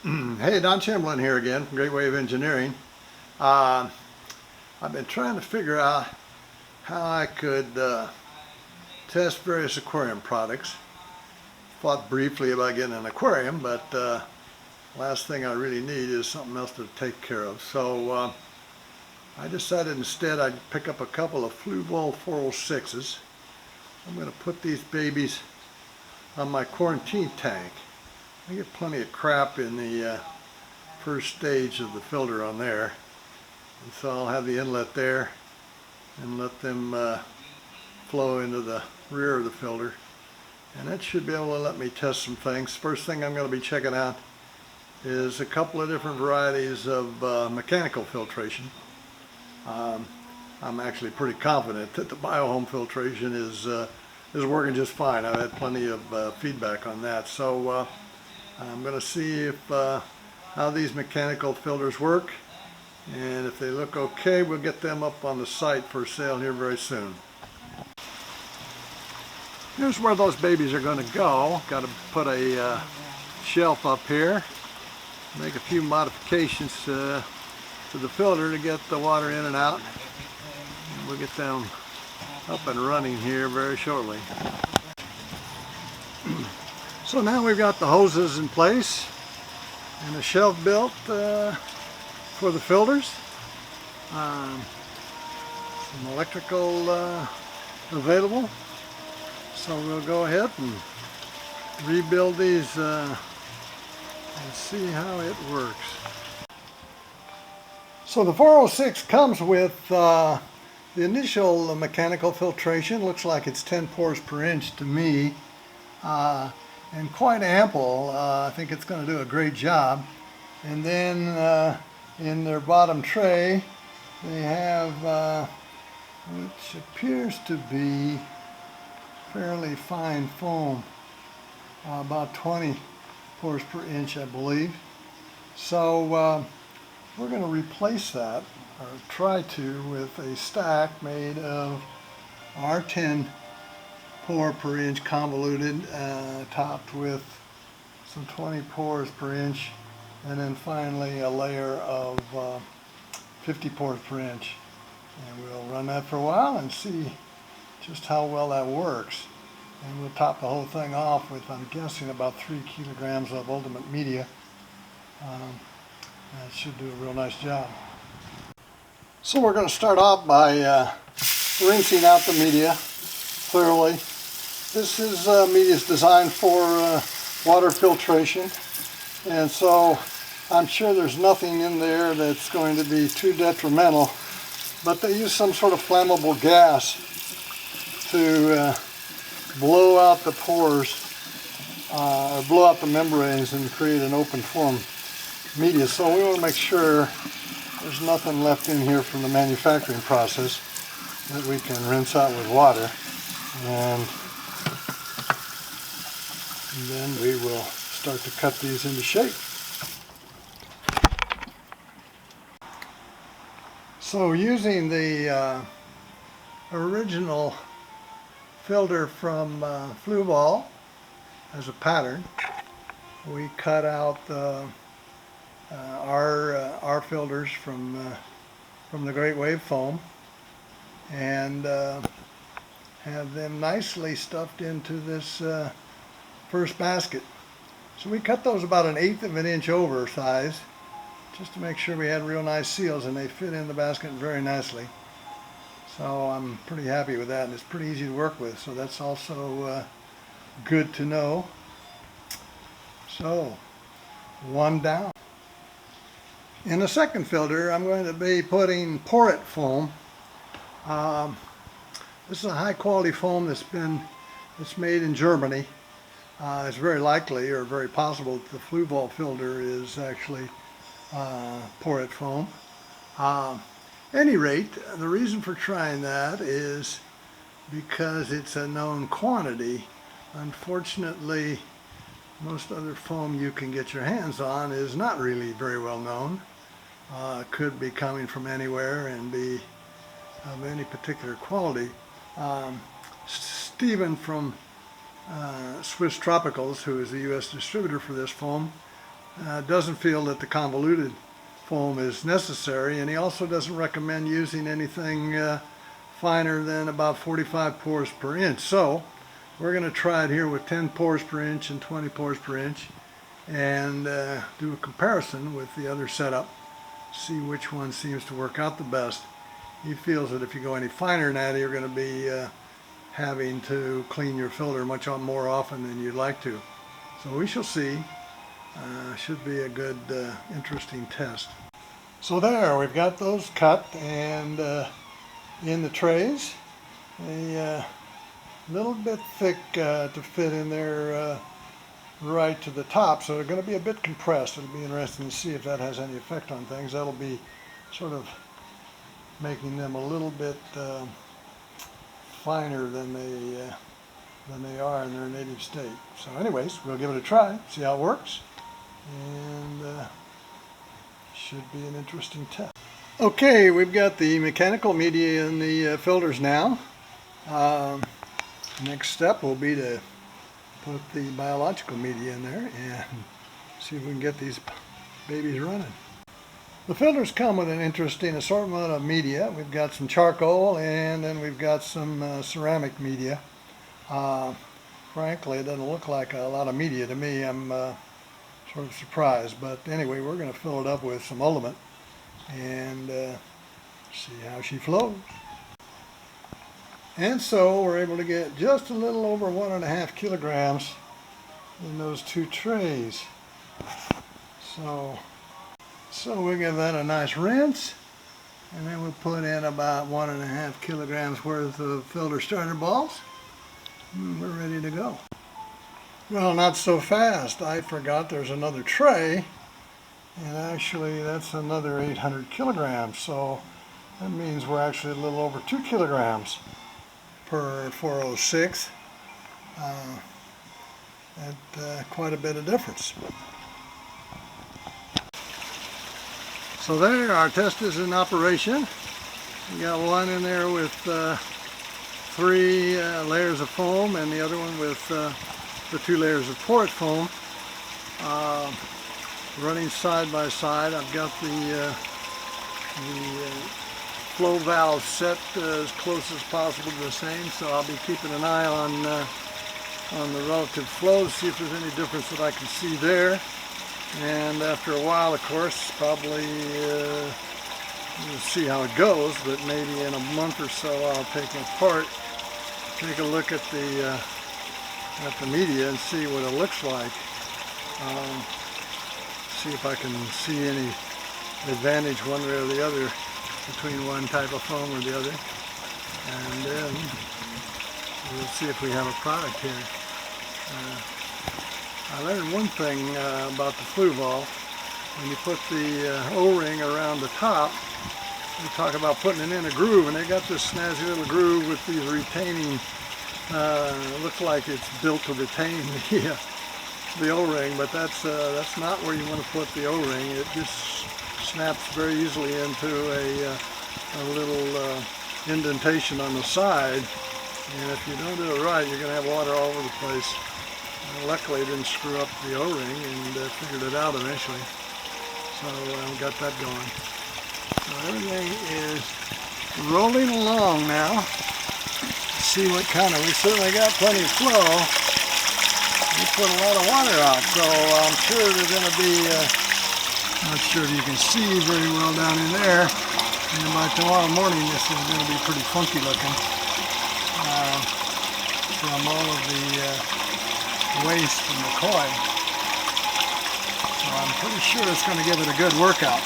Hey, Don Chamberlain here again from GreatWave Engineering. I've been trying to figure out how I could test various aquarium products. Thought briefly about getting an aquarium, but last thing I really need is something else to take care of. So I decided instead I'd pick up a couple of Fluval 406s. I'm going to put these babies on my quarantine tank. I get plenty of crap in the first stage of the filter on there, and so I'll have the inlet there and let them flow into the rear of the filter, and that should be able to let me test some things. First thing I'm going to be checking out is a couple of different varieties of mechanical filtration. I'm actually pretty confident that the biohome filtration is working just fine. I've had plenty of feedback on that, so I'm going to see if how these mechanical filters work, and if they look okay, we'll get them up on the site for sale here very soon. Here's where those babies are going to go. Got to put a shelf up here, make a few modifications to the filter to get the water in and out, and we'll get them up and running here very shortly. So now we've got the hoses in place and a shelf built for the filters. Some electrical available. So we'll go ahead and rebuild these and see how it works. So the 406 comes with the initial mechanical filtration. Looks like it's 10 pores per inch to me. And quite ample. I think it's going to do a great job. And then in their bottom tray they have which appears to be fairly fine foam, about 20 pores per inch, I believe. So we're going to replace that, or try to, with a stack made of our 10 pore per inch convoluted, topped with some 20 pores per inch, and then finally a layer of 50 pores per inch. And we'll run that for a while and see just how well that works. And we'll top the whole thing off with, I'm guessing, about 3 kilograms of ultimate media. That should do a real nice job. So we're going to start off by rinsing out the media thoroughly. This is media is designed for water filtration, and so I'm sure there's nothing in there that's going to be too detrimental, but they use some sort of flammable gas to blow out the pores, or blow out the membranes and create an open form media. So we want to make sure there's nothing left in here from the manufacturing process that we can rinse out with water. And then we will start to cut these into shape. So using the original filter from Fluval as a pattern, we cut out our filters from the GreatWave foam, and have them nicely stuffed into this first basket. So we cut those about 1/8 of an inch over size, just to make sure we had real nice seals, and they fit in the basket very nicely. So I'm pretty happy with that, and it's pretty easy to work with, so that's also good to know. So one down. In the second filter, I'm going to be putting porate foam. This is a high quality foam that's made in Germany. It's very likely, or very possible, that the Fluval filter is actually porate foam. Any rate, the reason for trying that is because it's a known quantity. Unfortunately, most other foam you can get your hands on is not really very well known. Could be coming from anywhere and be of any particular quality. Stephen from Swiss Tropicals, who is the U.S. distributor for this foam, doesn't feel that the convoluted foam is necessary, and he also doesn't recommend using anything finer than about 45 pores per inch. So we're going to try it here with 10 pores per inch and 20 pores per inch, and do a comparison with the other setup, see which one seems to work out the best. He feels that if you go any finer than that, you're going to be having to clean your filter much more often than you'd like to. So we shall see. Should be a good, interesting test. So there, we've got those cut and in the trays. A little bit thick to fit in there right to the top, so they're going to be a bit compressed. It'll be interesting to see if that has any effect on things. That'll be sort of making them a little bit finer than they are in their native state. So anyways, we'll give it a try, see how it works, and should be an interesting test. Okay, we've got the mechanical media in the filters now. Next step will be to put the biological media in there and see if we can get these babies running. The filters come with an interesting assortment of media. We've got some charcoal, and then we've got some ceramic media. Frankly, it doesn't look like a lot of media to me. I'm sort of surprised, but anyway, we're going to fill it up with some Ultimate and see how she flows. And so we're able to get just a little over 1.5 kilograms in those two trays. So we'll give that a nice rinse, and then we'll put in about 1.5 kilograms worth of filter starter balls, and we're ready to go. Well, not so fast. I forgot there's another tray, and actually that's another 800 kilograms, so that means we're actually a little over 2 kilograms per 406. Quite a bit of difference. So there, our test is in operation. We got one in there with 3 layers of foam, and the other one with the 2 layers of porous foam. Running side by side. I've got the flow valve set as close as possible to the same, so I'll be keeping an eye on the relative flows, see if there's any difference that I can see there. And after a while, of course, probably we'll see how it goes, but maybe in a month or so I'll take it apart, take a look at the media and see what it looks like. See if I can see any advantage one way or the other between one type of foam or the other, and then we'll see if we have a product here. I learned one thing about the flue valve. When you put the O-ring around the top, we talk about putting it in a groove, and they got this snazzy little groove with these retaining, it looks like it's built to retain the O-ring, but that's not where you want to put the O-ring. It just snaps very easily into a little indentation on the side, and if you don't do it right, you're going to have water all over the place. Luckily, I didn't screw up the O-ring and figured it out eventually, so we got that going. So everything is rolling along now. Let's see what kind of, we certainly got plenty of flow. We put a lot of water out, so I'm sure they're going to be, not sure if you can see very well down in there, and by tomorrow morning this is going to be pretty funky looking from all of the waste from the coil. So I'm pretty sure it's going to give it a good workout.